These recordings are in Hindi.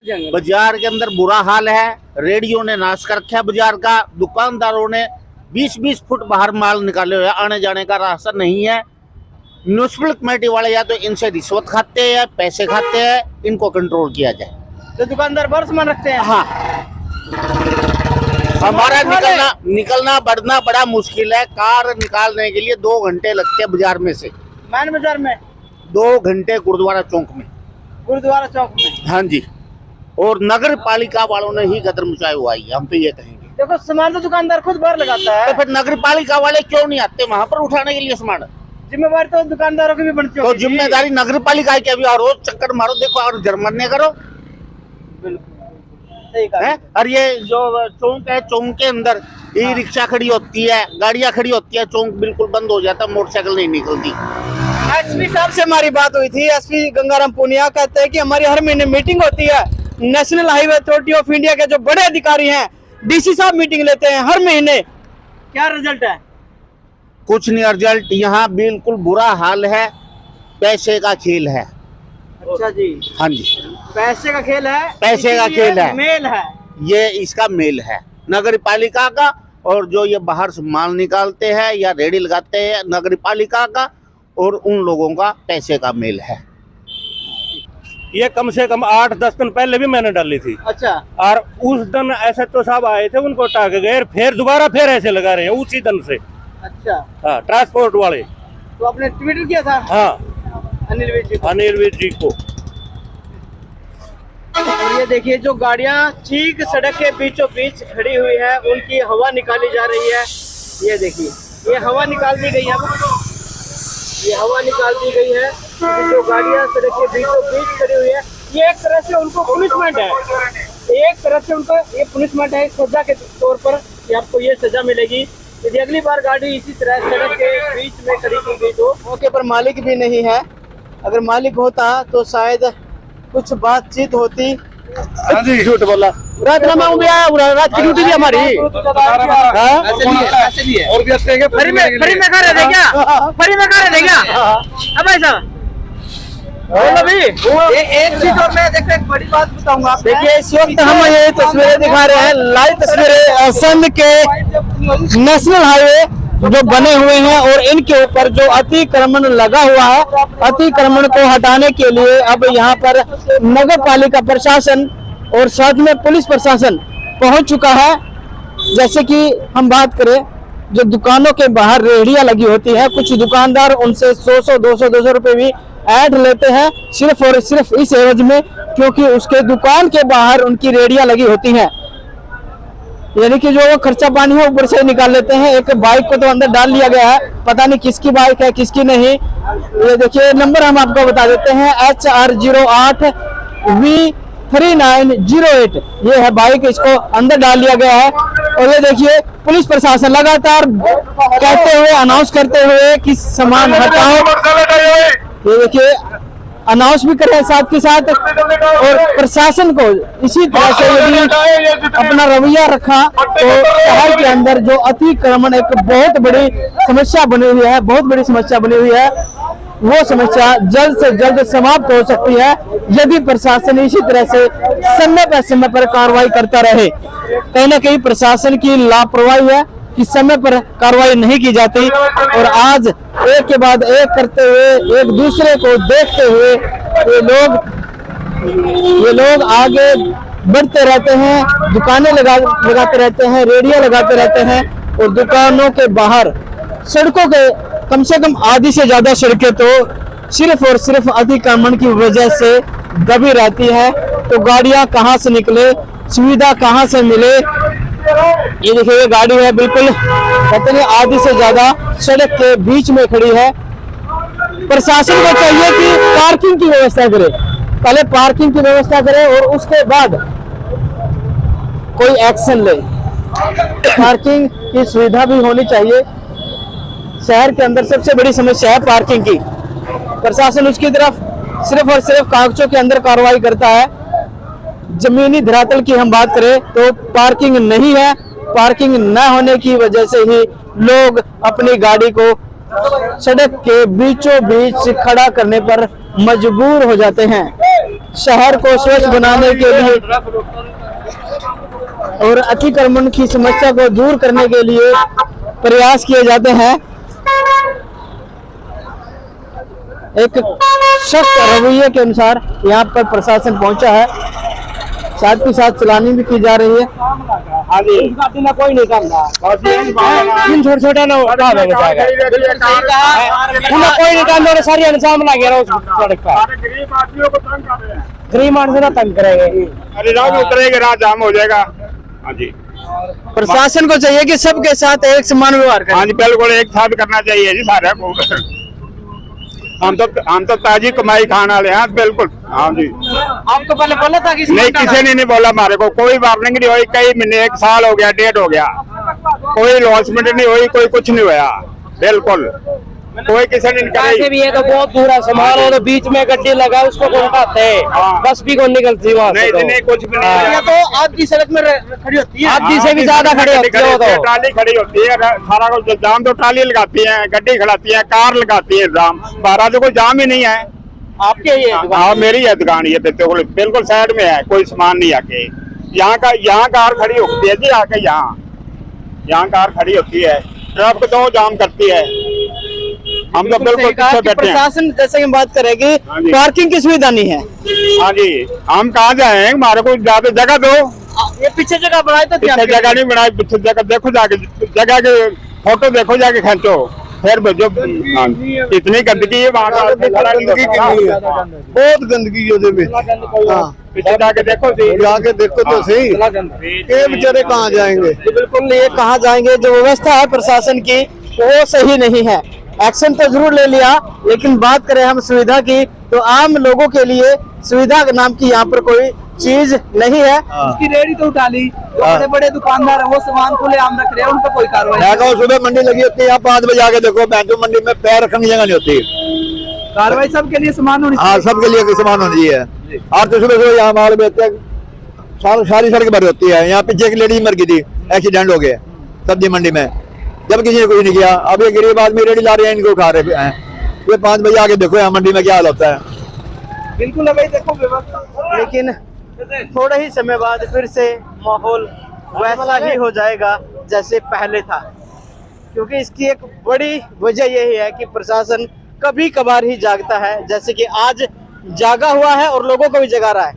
बाजार के अंदर बुरा हाल है। रेडियो ने नाश कर रखा बाजार का। दुकानदारों ने 20-20 फुट बाहर माल निकाले हुए, आने जाने का रास्ता नहीं है। म्यूनिसिपल कमेटी वाले या तो इनसे रिश्वत खाते हैं, पैसे खाते हैं, इनको कंट्रोल किया जाए। तो दुकानदार बड़ा सामान रखते हैं। हाँ, हमारा निकलना बढ़ना बड़ा मुश्किल है। कार निकालने के लिए 2 घंटे लगते हैं बाजार में से। मैन बाजार में 2 घंटे गुरुद्वारा चौक में। गुरुद्वारा चौक में। हाँ जी, और नगर पालिका वालों ने ही गदर मचाया हुआ है, हम तो ये कहेंगे। देखो सामान तो दुकानदार खुद बाहर लगाता है, तो फिर नगर पालिका वाले क्यों नहीं आते वहाँ पर उठाने के लिए सामान? जिम्मेवारी तो दुकानदारों की भी बनती है। तो जिम्मेदारी नगर पालिका की भी, और रोज चक्कर मारो देखो और जुर्माने करो। सही कहा है। और ये जो चौक है, चौक के अंदर ई रिक्शा खड़ी होती है, गाड़ियाँ खड़ी होती है, चौक बिल्कुल बंद हो जाता, मोटरसाइकिल नहीं निकलती। एसपी साहब से हमारी बात हुई थी। एसपी गंगाराम पुनिया कहते हैं कि हमारी हर महीने मीटिंग होती है। National highway authority of India के जो बड़े अधिकारी हैं, डीसी साहब मीटिंग लेते हैं हर महीने। क्या रिजल्ट है? कुछ नहीं रिजल्ट, यहाँ बिल्कुल बुरा हाल है। पैसे का खेल है। अच्छा जी। हाँ जी, पैसे का खेल है। पैसे का खेल है, मेल है, ये इसका मेल है नगर पालिका का। और जो ये बाहर से माल निकालते हैं या रेडी लगाते हैं, नगर पालिका का और उन लोगों का पैसे का मेल है। ये कम से कम 8-10 दिन पहले भी मैंने डाली थी। अच्छा। और उस दिन SHO साहब आए थे, उनको टाक गए, फिर दोबारा फिर ऐसे लगा रहे हैं उसी दिन से। अच्छा। हाँ, ट्रांसपोर्ट वाले। तो आपने ट्वीट किया था? हाँ, अनिल वीर जी को। और ये देखिए जो गाड़ियां ठीक सड़क के बीचों बीच खड़ी हुई है, उनकी हवा निकाली जा रही है। ये देखिए, ये हवा निकाल दी गई है। ये हवा निकाल दी गई है। जो गाड़ियां सड़क के बीचों बीच खड़ी हुई है, ये एक तरह से उनको पनिशमेंट है। एक तरह से उनको ये पनिशमेंट है, सजा के तौर पर कि आपको ये सजा मिलेगी यदि अगली बार गाड़ी इसी तरह सड़क के बीच में खड़ी की गई। तो मौके पर मालिक भी नहीं है। अगर मालिक होता तो शायद कुछ बातचीत होती। हाँ जी, झूठ बोला। रात में भी आया, रात की ड्यूटी भी हमारी। और भी अच्छे फ्री में खा रहे थे क्या? फ्री में खा रहे थे क्या? अब ऐसा बोलो भी। एक चीज और मैं देखो, एक बड़ी बात बताऊंगा। देखिए इस वक्त हम ये तस्वीरें दिखा रहे हैं, लाइव तस्वीरें संध के नेशनल हाईवे जो बने हुए हैं, और इनके ऊपर जो अतिक्रमण लगा हुआ है, अतिक्रमण को हटाने के लिए अब यहाँ पर नगर पालिका प्रशासन और साथ में पुलिस प्रशासन पहुंच चुका है। जैसे कि हम बात करें, जो दुकानों के बाहर रेहड़ियां लगी होती है, कुछ दुकानदार उनसे 100-200 रुपए भी ऐड लेते हैं, सिर्फ और सिर्फ इस एवज में, क्योंकि उसके दुकान के बाहर उनकी रेहड़ियां लगी होती हैं। यानी कि जो वो खर्चा पानी है ऊपर से निकाल लेते हैं। एक बाइक को तो अंदर डाल लिया गया है, पता नहीं किसकी बाइक है किसकी नहीं। ये देखिए नंबर हम आपको बता देते हैं, HR08 V3908 ये है बाइक, इसको अंदर डाल लिया गया है। और ये देखिए पुलिस प्रशासन लगातार कहते हुए, अनाउंस करते हुए कि सामान हटाओ। ये देखिए अनाउंस भी कर रहे हैं साथ के साथ। और प्रशासन को इसी तरह से यदि अपना रवैया रखा तो शहर के अंदर जो अतिक्रमण एक बहुत बड़ी समस्या बनी हुई है, बहुत बड़ी समस्या बनी हुई है, वो समस्या जल्द से जल्द समाप्त हो सकती है यदि प्रशासन इसी तरह से समय पर कार्रवाई करता रहे। कहीं ना कहीं प्रशासन की लापरवाही है कि समय पर कार्रवाई नहीं की जाती, और आज एक के बाद एक करते हुए, एक दूसरे को देखते हुए ये लोग आगे बढ़ते रहते हैं, दुकानें लगाते रहते हैं, रेडियो लगाते रहते हैं, और दुकानों के बाहर सड़कों के कम से कम आधी से ज्यादा सड़कें तो सिर्फ और सिर्फ अतिक्रमण की वजह से दबी रहती है। तो गाड़ियां कहां से निकले, सुविधा कहां से मिले? ये देखिए ये गाड़ी है बिल्कुल पता नहीं आधी से ज्यादा सड़क के बीच में खड़ी है। प्रशासन को चाहिए कि पार्किंग की व्यवस्था करे, पहले पार्किंग की व्यवस्था करे और उसके बाद कोई एक्शन ले। पार्किंग की सुविधा भी होनी चाहिए। शहर के अंदर सबसे बड़ी समस्या है पार्किंग की। प्रशासन उसकी तरफ सिर्फ और सिर्फ कागजों के अंदर कार्रवाई करता है। जमीनी धरातल की हम बात करें तो पार्किंग नहीं है। पार्किंग न होने की वजह से ही लोग अपनी गाड़ी को सड़क के बीचों बीच खड़ा करने पर मजबूर हो जाते हैं। शहर को स्वच्छ बनाने के लिए और अतिक्रमण की समस्या को दूर करने के लिए प्रयास किए जाते हैं। एक सख्त रवैये के अनुसार यहाँ पर प्रशासन पहुंचा है, साथ ही साथ चलानी भी की जा रही है। कोई नहीं काम छोटा छोटा ना कोई नहीं काम, सारी इंसान बना गया सड़क पर, गरीब आदमियों को तंग कर रहे हैं। गरीब मानस ना तंग करेंगे, अरे राह में उतरेंगे, राह जाम हो जाएगा। हाँ जी, प्रशासन को चाहिए कि सबके साथ एक समान व्यवहार करें। हाँ जी, बिल्कुल एक साथ करना चाहिए जी सारे को। हम तो ताजी कमाई खाने वाले हैं, बिल्कुल। हाँ जी, आपको पहले बोला था किसी नहीं, किसी ने नहीं बोला हमारे को, कोई वार्निंग नहीं हुई। कई महीने, 1 साल हो गया, डेढ़ हो गया, कोई लॉन्चमेंट नहीं हुई, कोई कुछ नहीं हुआ, बिल्कुल कोई किसी ने ऐसे भी है तो बहुत दूर है, संभालो तो बीच में गड्डी लगा उसको कौन उठाते हैं, बस भी कौन निकलती वहाँ से नहीं, नहीं कुछ भी नहीं। तो आधी सड़क में खड़ी होती है, आधी से भी ज्यादा खड़ी होती है, ट्राली खड़ी होती है, सारा कुछ जाम तो ट्राली लगाती है, गड्डी खड़ाती है, कार लगाती है, जाम 12 तो कोई जाम ही नहीं है। आपके ये हाँ, मेरी है दुकान, ये बिल्कुल साइड में है, कोई सामान नहीं आके। यहाँ कार खड़ी होती है जी, आके यहाँ कार खड़ी होती है, ट्रैफिक तो जाम करती है। हम तो बिल्कुल पीछे बैठे हैं। प्रशासन जैसे हम बात करेंगे, पार्किंग की सुविधा नहीं है। हाँ जी, हम कहाँ जाए, हमारे को ज्यादा जगह दो। ये पीछे जगह बनाई तो पीछे जगह नहीं बनाई, पीछे जगह देखो, जाके जगह के फोटो देखो, जाके खींचो, फिर भेजो। इतनी गंदगी है वहाँ, बहुत गंदगी है, पीछे जाके देखो, जाके देखो तो सही, ये बेचारे कहाँ जाएंगे। बिल्कुल ये कहाँ जाएंगे, जो व्यवस्था है प्रशासन की वो सही नहीं है। एक्शन तो जरूर ले लिया, लेकिन बात करें हम सुविधा की तो आम लोगों के लिए सुविधा के नाम की यहाँ पर कोई चीज नहीं है। उसकी रेडी तो उठा ली, जो बड़े बड़े दुकानदार है वो सामान खुले आम रख रहे हैं, उन पर कोई कार्रवाई नहीं। सुबह मंडी लगी होती है, यहाँ 5 बजे आके देखो, बैंकों मंडी में पैर रखने की जगह नहीं होती। कार्रवाई सबके लिए समान होनी हाँ, सबके लिए समान होनी है। और तो सुबह सुबह यहाँ माल बेचते हैं, सारी सड़क भरी होती है। यहाँ पीछे एक लेडी मर गई थी, एक्सीडेंट हो गया सब्जी मंडी में, जब किसी ने कुछ नहीं किया। अब ये गरीब आदमी रेडी ला रहे हैं, इनको उठा रहे हैं। ये 5 बजे आके देखो यहाँ मंडी में क्या हाल होता है। बिल्कुल है भाई, देखो व्यवस्था। लेकिन थोड़े ही समय बाद फिर से माहौल वैसा ही हो जाएगा जैसे पहले था, क्योंकि इसकी एक बड़ी वजह यही है कि प्रशासन कभी कभार ही जागता है, जैसे कि आज जागा हुआ है और लोगों को भी जगा रहा है।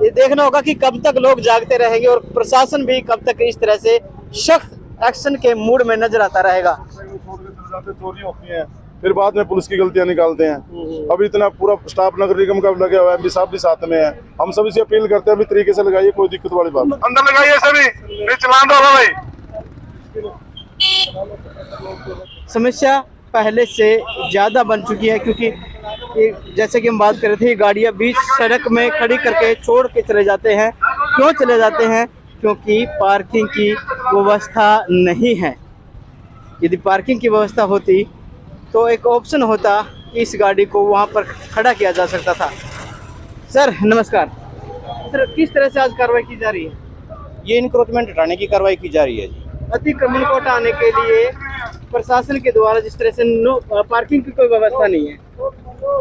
ये देखना होगा कि कब तक लोग जागते रहेंगे और प्रशासन भी कब तक इस तरह से सख्त एक्शन के मूड में नजर आता रहेगा। चोरी होती है, फिर बाद में पुलिस की गलतियां निकालते हैं। अभी इतना पूरा स्टाफ नगर निगम का लगा हुआ है, एमपी साहब भी साथ में है। हम सभी से अपील करते हैं, अभी तरीके से लगाइए, कोई दिक्कत वाली बात अंदर लगाइए सभी, चलान दो भाई। समस्या पहले से ज्यादा बन चुकी है, क्योंकि जैसे कि हम बात कर रहे थे, गाड़ियां बीच सड़क में खड़ी करके छोड़ के चले जाते हैं। क्यों चले जाते हैं? क्योंकि पार्किंग की व्यवस्था नहीं है। यदि पार्किंग की व्यवस्था होती तो एक ऑप्शन होता कि इस गाड़ी को वहां पर खड़ा किया जा सकता था। सर नमस्कार। सर, किस तरह से आज कार्रवाई की जा रही है? ये इनक्रोचमेंट हटाने की कार्रवाई की जा रही है जी। अतिक्रमण को हटाने के लिए प्रशासन के द्वारा जिस तरह से पार्किंग की कोई व्यवस्था नहीं है।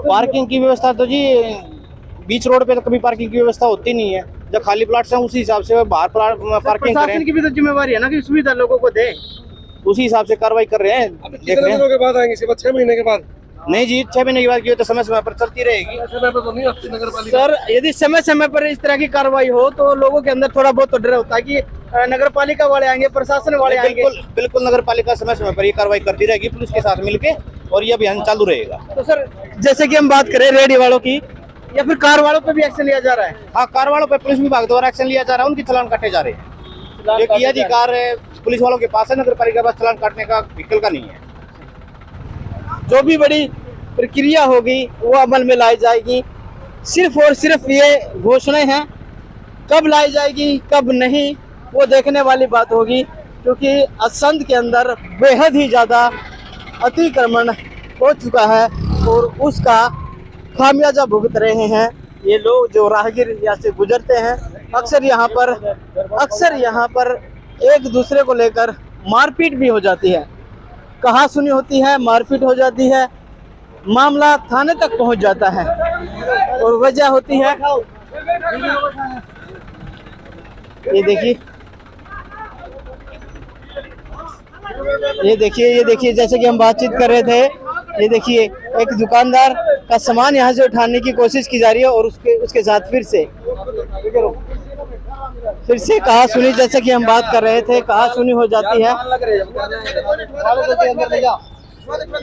पार्किंग की व्यवस्था तो जी बीच रोड पे तो कभी पार्किंग की व्यवस्था होती नहीं है। जब खाली प्लाट्स हैं उसी हिसाब से बाहर पार्किंग करें। प्रशासन की भी तो जिम्मेवारी है ना कि सुविधा लोगों को दे, उसी हिसाब से कार्रवाई कर रहे हैं। देख रहे हैं के बाद आएंगे, 6 महीने के बाद। नहीं जी, 6 महीने की बात की तो समय समय पर चलती रहेगी। सर, यदि समय समय पर इस तरह की कार्रवाई हो तो लोगों के अंदर थोड़ा बहुत तो डर होता है कि नगर पालिका वाले आएंगे, प्रशासन वाले आएंगे। बिल्कुल नगर पालिका समय समय पर ये कार्रवाई करती रहेगी पुलिस के साथ मिलके, और ये अभियान चालू रहेगा। तो सर, जैसे कि हम बात करें रेडी वालों की या फिर कार वालों पे भी एक्शन लिया जा रहा है? हाँ, कार वालों पे पुलिस विभाग द्वारा एक्शन लिया जा रहा है, उनकी चालान काटे जा रहे हैं। जो की अधिकार पुलिस वालों के पास है, नगर पालिका के पास चालान काटने का व्हीकल का नहीं है। जो भी बड़ी प्रक्रिया होगी वो अमल में लाई जाएगी। सिर्फ और सिर्फ ये घोषणाएं हैं, कब लाई जाएगी कब नहीं वो देखने वाली बात होगी, क्योंकि असंध के अंदर बेहद ही ज़्यादा अतिक्रमण हो चुका है और उसका खामियाजा भुगत रहे हैं ये लोग जो राहगीर यहाँ से गुजरते हैं। अक्सर यहाँ पर एक दूसरे को लेकर मारपीट भी हो जाती है, कहा सुनी होती है, मारपीट हो जाती है। मामला थाने तक पहुंच जाता है। और वजह होती है, ये देखिए, ये देखिए जैसे कि हम बातचीत कर रहे थे, ये देखिए एक दुकानदार का सामान यहाँ से उठाने की कोशिश की जा रही है और उसके साथ फिर से कहा सुनी, जैसे कि हम बात कर रहे थे, कहा सुनी हो जाती है।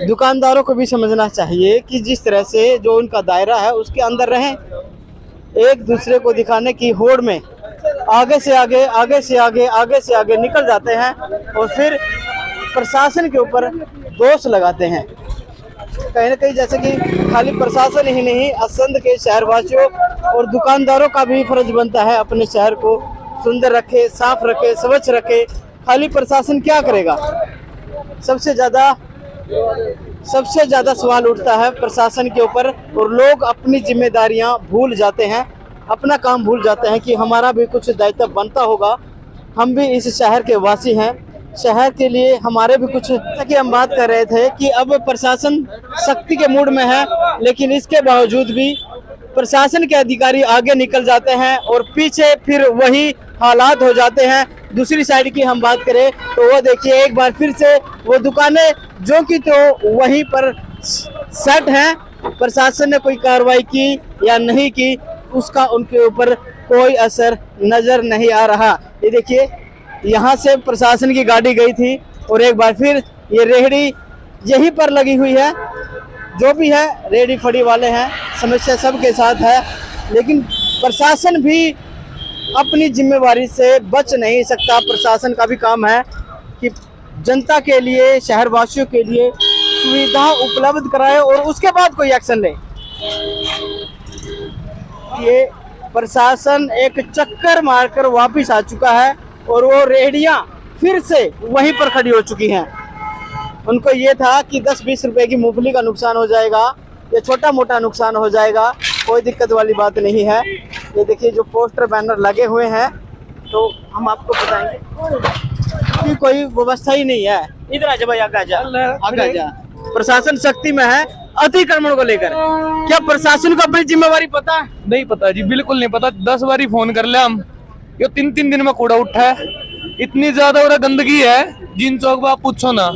दुकानदारों को भी समझना चाहिए कि जिस तरह से जो उनका दायरा है उसके अंदर रहें, एक दूसरे को दिखाने की होड़ में आगे से आगे, आगे से आगे, आगे से आगे निकल जाते हैं और फिर प्रशासन के ऊपर दोष लगाते हैं। कहीं ना कहीं जैसे कि खाली प्रशासन ही नहीं, असंध के शहरवासियों और दुकानदारों का भी फर्ज बनता है अपने शहर को सुंदर रखे, साफ रखे, स्वच्छ रखे। खाली प्रशासन क्या करेगा? सबसे ज़्यादा सवाल उठता है प्रशासन के ऊपर और लोग अपनी जिम्मेदारियां भूल जाते हैं, अपना काम भूल जाते हैं कि हमारा भी कुछ दायित्व बनता होगा। हम भी इस शहर के वासी हैं, शहर के लिए हमारे भी कुछ, जैसा कि हम बात कर रहे थे कि अब प्रशासन सख्ती के मूड में है, लेकिन इसके बावजूद भी प्रशासन के अधिकारी आगे निकल जाते हैं और पीछे फिर वही हालात हो जाते हैं। दूसरी साइड की हम बात करें तो वो देखिए एक बार फिर से वो दुकानें जो कि तो वहीं पर सेट हैं, प्रशासन ने कोई कार्रवाई की या नहीं की उसका उनके ऊपर कोई असर नजर नहीं आ रहा। ये देखिए यहाँ से प्रशासन की गाड़ी गई थी और एक बार फिर ये रेहड़ी यहीं पर लगी हुई है। जो भी है रेहड़ी फड़ी वाले हैं, समस्या सबके साथ है, लेकिन प्रशासन भी अपनी जिम्मेवारी से बच नहीं सकता। प्रशासन का भी काम है कि जनता के लिए, शहरवासियों के लिए सुविधा उपलब्ध कराए और उसके बाद कोई एक्शन ले। ये प्रशासन एक चक्कर मारकर वापस आ चुका है और वो रेहड़ियां फिर से वहीं पर खड़ी हो चुकी हैं। उनको ये था कि 10-20 रुपए की मूंगफली का नुकसान हो जाएगा या छोटा मोटा नुकसान हो जाएगा, कोई दिक्कत वाली बात नहीं है। ये देखिए जो पोस्टर बैनर लगे हुए हैं, तो हम आपको बताएंगे कि कोई व्यवस्था ही नहीं है। इधर आ जा भाई, आगे आ जा। प्रशासन सख्ती में है अतिक्रमण को लेकर। क्या प्रशासन को अपनी जिम्मेवारी पता है? नहीं पता जी, बिल्कुल नहीं पता। 10 बारी फोन कर लिया हम, ये 3-3 दिन में कूड़ा उठा है। इतनी ज्यादा और गंदगी है जिन चौक आप पूछो ना।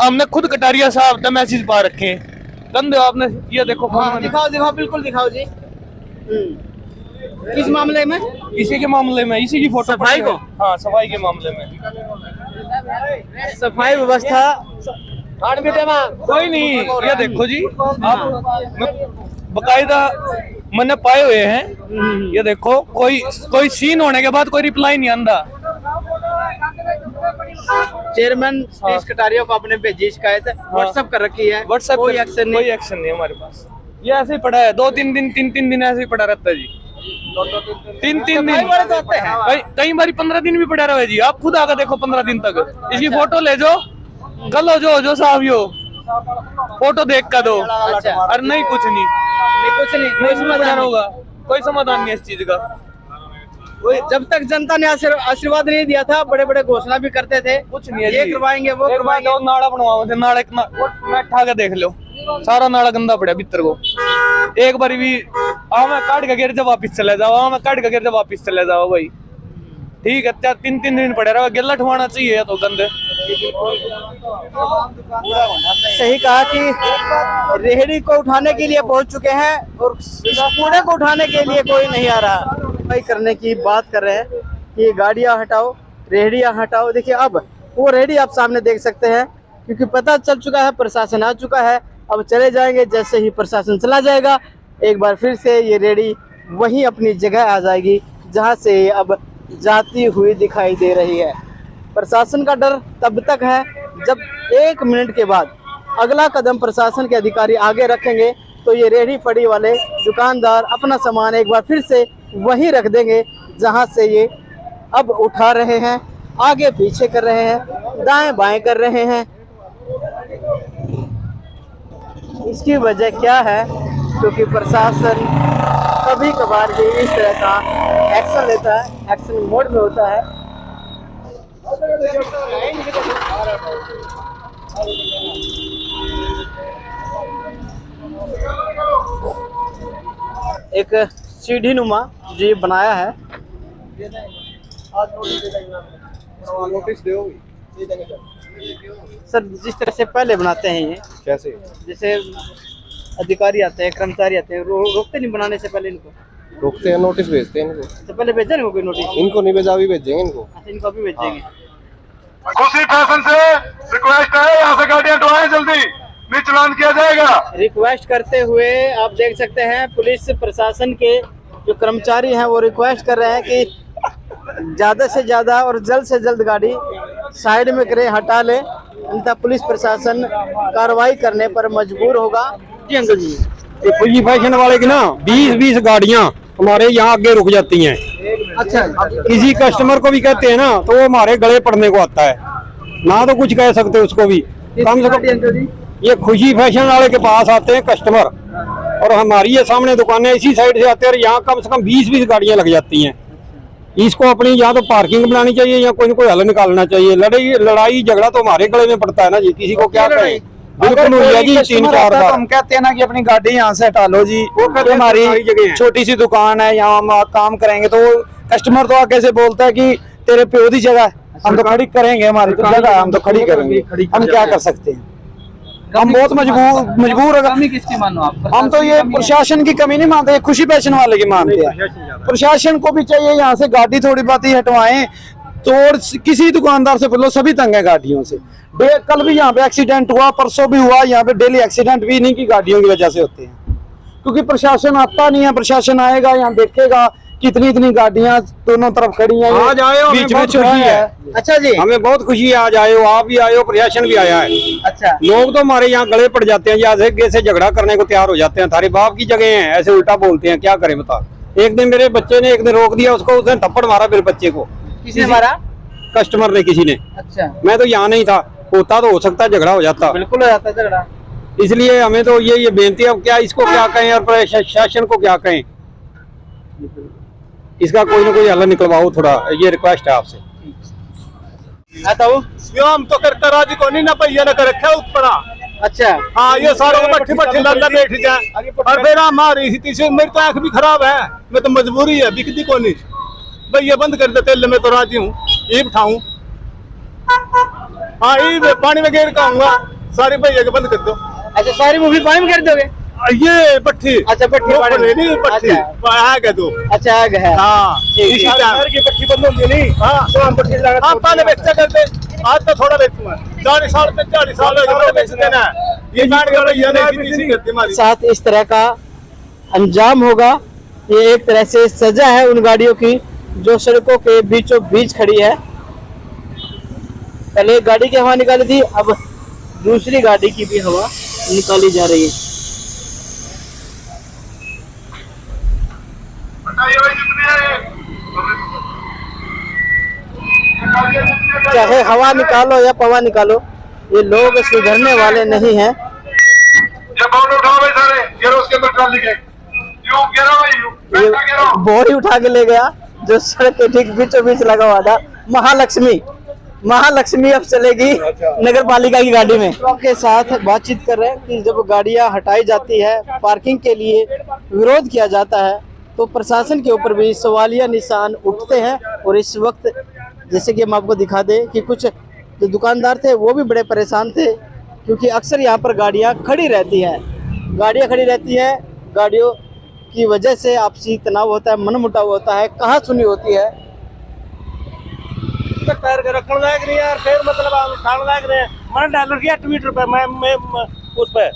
हमने खुद कटारिया साहब तक मैसेज पा रखे गंदे। आपने ये देखो, दिखाओ, बिल्कुल दिखाओ जी। किस मामले में? इसी के मामले में, इसी की फोटो, सफाई को? हाँ, सफाई के मामले में। सफाई व्यवस्था कोई नहीं। ये देखो जी, आप बकायदा मैंने पाए हुए हैं। ये देखो, कोई सीन होने के बाद कोई रिप्लाई नहीं आंदा। चेयरमैन सतीश कटारिया को आपने भेजी शिकायत, व्हाट्सएप कर रखी है, व्हाट्सएप कोई एक्शन नहीं हमारे पास। ये ऐसे ही पड़ा है, 2-3 दिन 3-3 दिन ऐसे ही पड़ा रहता है जी। 3-3 दिन, कई बार 15 दिन भी पड़ा रहा जी। आप खुद आकर देखो 15 दिन तक। इसकी फोटो ले जाओ, कल हो जो साहब यो फोटो देख कर दो। और नहीं कुछ नहीं, कोई समाधान होगा, कोई समाधान नहीं इस चीज का। जब तक जनता ने आशीर्वाद नहीं दिया था, बड़े बड़े घोषणा भी करते थे, कुछ नहीं है ये करवाएंगे, वो करवाएंगे। नाड़ा बनवाओ थे, नाड़ा मैं ठा के देख लो, सारा नाड़ा गंदा पड़ा भीतर को। एक बार भी मैं काट के गिर जब वापिस चले जाओ, मैं काट के गिर जब वापिस चले जाओ भाई। ठीक है, 3-3 दिन पड़े रहा, गिल्ला ठवाना चाहिए तो गंदे। सही कहा कि रेहड़ी को उठाने के लिए पहुंच चुके हैं और कूड़े को उठाने के लिए कोई नहीं आ रहा। भाई करने की बात कर रहे हैं कि गाड़ियां हटाओ, रेहड़ियां हटाओ। देखिए अब वो रेहड़ी आप सामने देख सकते हैं, क्योंकि पता चल चुका है प्रशासन आ चुका है। अब चले जाएंगे, जैसे ही प्रशासन चला जाएगा एक बार फिर से ये रेहड़ी वहीं अपनी जगह आ जाएगी जहां से ये अब जाती हुई दिखाई दे रही है। प्रशासन का डर तब तक है जब 1 मिनट के बाद अगला कदम प्रशासन के अधिकारी आगे रखेंगे तो ये रेहड़ी फड़ी वाले दुकानदार अपना सामान एक बार फिर से वहीं रख देंगे जहां से ये अब उठा रहे हैं, आगे पीछे कर रहे हैं, दाएं बाएं कर रहे हैं। इसकी वजह क्या है? क्योंकि प्रशासन कभी कभार भी इस तरह का एक्शन लेता है, एक्शन मोड में होता है। एक सीढ़ी नुमा जो ये बनाया है, सर जिस तरह से पहले बनाते हैं ये, कैसे? जैसे अधिकारी आते हैं, कर्मचारी आते हैं, रोकते नहीं बनाने से पहले इनको? रोकते हैं, नोटिस भेजते हैं इनको। तो पहले भेजा नहीं कोई नोटिस? इनको नहीं भेजा, अभी भेजेंगे इनको। अच्छा, इनको अभी भेजेंगे। उसी फैशन से रिक्वेस्ट है, यहाँ से गाड़ियाँ हटवाएं जल्दी, नहीं चलान किया जाएगा। रिक्वेस्ट करते हुए आप देख सकते हैं पुलिस प्रशासन के जो कर्मचारी हैं वो रिक्वेस्ट कर रहे हैं कि ज़्यादा से ज़्यादा और जल्द से जल्द गाड़ी साइड में करें, हटा लें, अन्यथा पुलिस प्रशासन कार्रवाई करने पर मजबूर होगा। जी अंकल जी, फुजी फैशन वाले की ना 20-20 गाड़ियाँ हमारे यहाँ आगे रुक जाती हैं। अच्छा, किसी कस्टमर को भी कहते हैं ना तो वो हमारे गले पड़ने को आता है, ना तो कुछ कह सकते उसको भी। कम से कम ये खुशी फैशन वाले के पास आते हैं कस्टमर, और हमारी ये सामने दुकानें इसी साइड से आते हैं, और यहाँ कम से कम 20-20 गाड़ियाँ लग जाती हैं। इसको अपनी या तो पार्किंग बनानी चाहिए या कोई न कोई हल निकालना चाहिए। लड़ाई झगड़ा तो हमारे गले में पड़ता है ना जी, किसी को क्या कहें। बिल्कुल हुई है जी 3-4 बार। हम कहते हैं ना कि अपनी गाड़ी यहाँ से हटा लो जी, वो कहते हैं हमारी जगह है, छोटी सी दुकान है, यहाँ हम काम करेंगे, तो कस्टमर तो आगे से बोलता है कि तेरे प्यो दी जगह है, हम तो खड़ी करेंगे, हमारी तो जगह है, हम तो खड़ी करेंगे, हम क्या कर सकते हैं। हम बहुत मजबूर कमी किसकी मानो आप? हम तो ये प्रशासन की कमी नहीं मानते, खुशी फैशन वाले की मानते हैं। प्रशासन को भी चाहिए यहाँ से गाड़ी थोड़ी बात ही हटवाएं, तो और किसी दुकानदार से बोलो, सभी तंग है गाड़ियों से। कल भी यहाँ पे एक्सीडेंट हुआ, परसों भी हुआ, यहाँ पे डेली एक्सीडेंट भी इन्हीं की गाड़ियों की वजह से होते हैं, क्योंकि प्रशासन आता नहीं है। प्रशासन आएगा, यहाँ देखेगा कितनी इतनी गाड़ियां दोनों तरफ खड़ी हैं, आज आए हो, बीच हमें में बहुत खुशी खुशी है। अच्छा जी, हमें बहुत खुशी है, आज आए हो, आप भी आए हो, प्रशासन भी आया है। अच्छा, लोग तो हमारे यहाँ गले पड़ जाते हैं, यहाँ से झगड़ा करने को तैयार हो जाते हैं। थारे बाप की जगह है, ऐसे उल्टा बोलते हैं, क्या करें बता। एक दिन मेरे बच्चे ने एक दिन रोक दिया उसको, उसने थप्पड़ मारा मेरे बच्चे को। किसने मारा? कस्टमर ने, किसी ने। अच्छा, मैं तो यहाँ नहीं था, होता तो हो सकता झगड़ा हो जाता, बिल्कुल हो जाता झगड़ा। इसलिए हमें तो ये बेनती है, अब क्या इसको क्या कहें और प्रशासन को क्या कहें, इसका कोई ना कोई हल निकलवाओ थोड़ा, ये रिक्वेस्ट है आपसे। आता हूँ, हम तो करता राजी को नहीं ना भैया ने कर रखा ऊपर। अच्छा, हाँ, ये सारे मट्ठी लाला बैठ जाए, और फिर हमारी तीसरी मेरी तो आंख भी खराब है, मैं तो मजबूरी है, बिकती को नहीं भैया, बंद कर देते, मैं तो राजी हूँ, ये बिठाऊं। हाँ, ये पानी में गिर खाऊंगा, सारी भैया के बंद कर दो। अच्छा, सारी मूवी पानी में कर दोगे? ये पट्टी, अच्छा, पट्टी नहीं पट्टी आगे दो। अच्छा, आगे है। हाँ, इसी टाइम की पट्टी बंद होती नहीं। हाँ, तो हम पट्टी लगा, आप पहले बेचते करते, आज तो थोड़ा बेचूंगा। 40 साल पे 40 साल हो गए बेच देना, ये गाड़ी का भैया ने इसी करती हमारी साथ इस तरह का अंजाम होगा। ये एक तरह से सजा है उन गाड़ियों की जो सड़कों के बीचों बीच खड़ी है। पहले एक गाड़ी की हवा निकाली थी, अब दूसरी गाड़ी की भी हवा निकाली जा रही है। चाहे हवा निकालो या पवा निकालो, ये लोग सुधरने वाले नहीं हैं। ये बोरी उठा के ले गया जो सड़क के ठीक बीचों बीच लगा हुआ था। महालक्ष्मी अब चलेगी नगर पालिका की गाड़ी में। के साथ बातचीत कर रहे हैं कि जब गाड़ियां हटाई जाती है, पार्किंग के लिए विरोध किया जाता है, तो प्रशासन के ऊपर भी सवालिया निशान उठते हैं। और इस वक्त जैसे कि हम आपको दिखा दें कि कुछ जो दुकानदार थे वो भी बड़े परेशान थे, क्योंकि अक्सर यहाँ पर गाड़ियाँ खड़ी रहती हैं। गाड़ियों की वजह से आपसी तनाव होता है, मनमुटाव होता है, कहाँ सुनी होती है। पैर के रखने लायक नहीं यार, फिर मतलब हम उठाने लायक रहे। मैंने डाल रखी है ट्विटर पे, मैं उस पे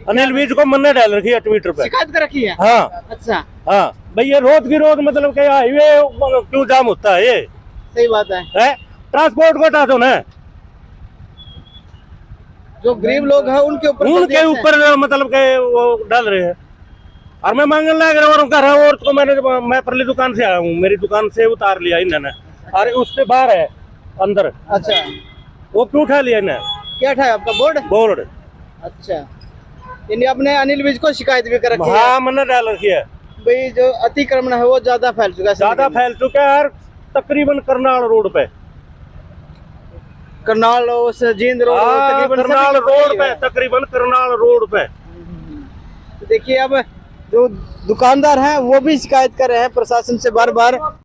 अनिल विज को मैंने डाल रखी है ट्विटर पे, शिकायत कर रखी है। हाँ, अच्छा, हाँ भाई, ये रोज की रोज मतलब क्या हाईवे क्यों जाम होता है? ये सही बात है। ट्रांसपोर्ट को हटा दो ना, जो गरीब लोग हैं उनके ऊपर मतलब के वो डाल रहे हैं। और मैं मांगने लग रहा हूँ, घर और तो मैं परली दुकान से आया हूँ, मेरी दुकान से उतार लिया इन्होंने, अरे उससे बाहर है अंदर। अच्छा, वो क्यों उठा लिया इन्हें? क्या उठाया आपका? बोर्ड। अच्छा, यानी आपने अनिल विज को शिकायत भी कर रखी है? हाँ, मैंने डाल रखी है भाई, जो अतिक्रमण है वो ज्यादा फैल चुका है। यार, तकरीबन करनाल रोड पे, करनाल जींद रोड, करनाल रोड पे, तकरीबन करनाल रोड पे देखिए अब जो दुकानदार हैं वो भी शिकायत कर रहे हैं प्रशासन से बार बार।